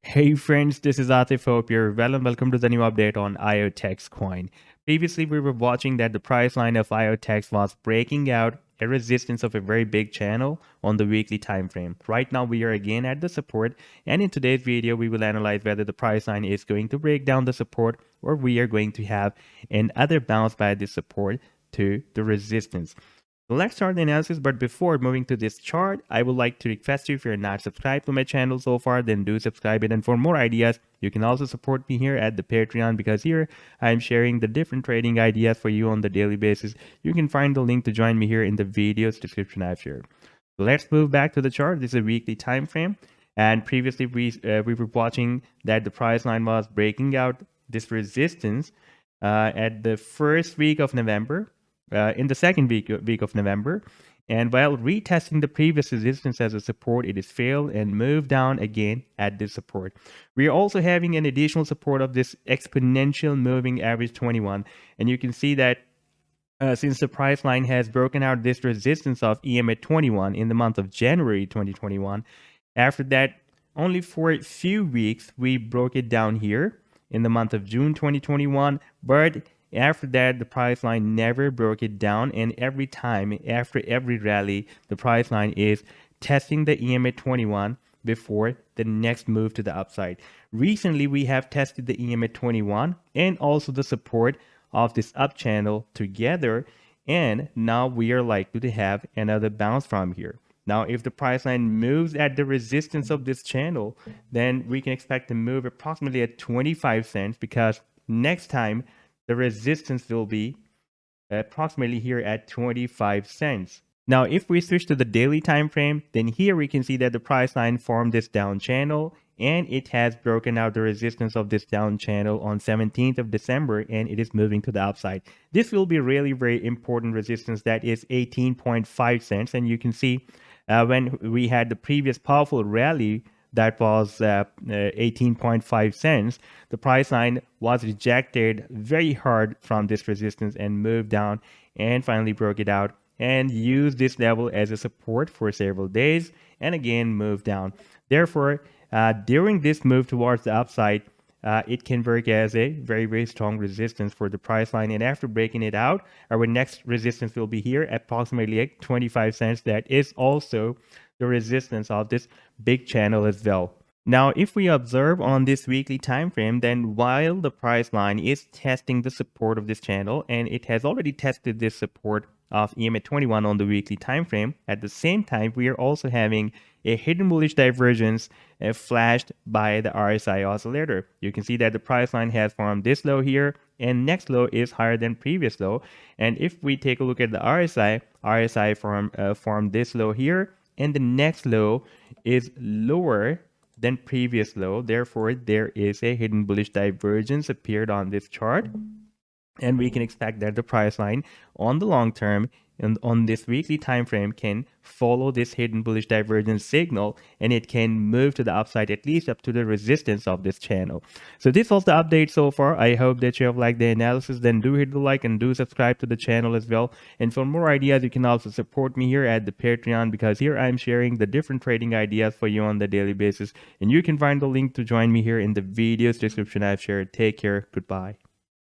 Hey friends, this is Atif. Hope you're well and welcome to the new update on IOTEX coin. Previously, we were watching that the price line of IOTEX was breaking out a resistance of a very big channel on the weekly time frame. Right now, we are again at the support, and in today's video, we will analyze whether the price line is going to break down the support or we are going to have another bounce by this support to the resistance. Let's start the analysis, but before moving to this chart, I would like to request you, if you're not subscribed to my channel so far, then do subscribe it. And for more ideas, you can also support me here at the Patreon, because here I am sharing the different trading ideas for you on the daily basis. You can find the link to join me here in the video's description I've shared. Let's move back to the chart. This is a weekly time frame, and previously we were watching that the price line was breaking out this resistance at the first week of November, in the second week of November. And while retesting the previous resistance as a support, it has failed and moved down again at this support. We are also having an additional support of this exponential moving average 21. And you can see that since the price line has broken out this resistance of EM at 21 in the month of January 2021, after that, only for a few weeks, we broke it down here in the month of June 2021, but after that, the price line never broke it down, and every time, after every rally, the price line is testing the EMA 21 before the next move to the upside. Recently, we have tested the EMA 21 and also the support of this up channel together, and now we are likely to have another bounce from here. Now, if the price line moves at the resistance of this channel, then we can expect to move approximately at 25 cents, because next time the resistance will be approximately here at 25 cents. Now, if we switch to the daily time frame, then here we can see that the price line formed this down channel, and it has broken out the resistance of this down channel on 17th of December, and it is moving to the upside. This will be really very important resistance, that is 18.5 cents. And you can see when we had the previous powerful rally that was 18.5 cents, the price line was rejected very hard from this resistance and moved down, and finally broke it out and used this level as a support for several days, and again moved down. Therefore, during this move towards the upside, it can work as a very, very strong resistance for the price line. And after breaking it out, our next resistance will be here at approximately 25 cents. That is also the resistance of this big channel as well. Now, if we observe on this weekly time frame, then while the price line is testing the support of this channel, and it has already tested this support of EMA 21 on the weekly time frame, at the same time we are also having a hidden bullish divergence flashed by the RSI oscillator. You can see that the price line has formed this low here, and next low is higher than previous low. And if we take a look at the RSI formed this low here, and the next low is lower than previous low. Therefore, there is a hidden bullish divergence appeared on this chart, and we can expect that the price line on the long term and on this weekly time frame can follow this hidden bullish divergence signal, and it can move to the upside at least up to the resistance of this channel. So this was the update so far. I hope that you have liked the analysis. Then do hit the like and do subscribe to the channel as well. And for more ideas, you can also support me here at the Patreon, because here I'm sharing the different trading ideas for you on the daily basis, and you can find the link to join me here in the video's description I've shared. Take care. Goodbye.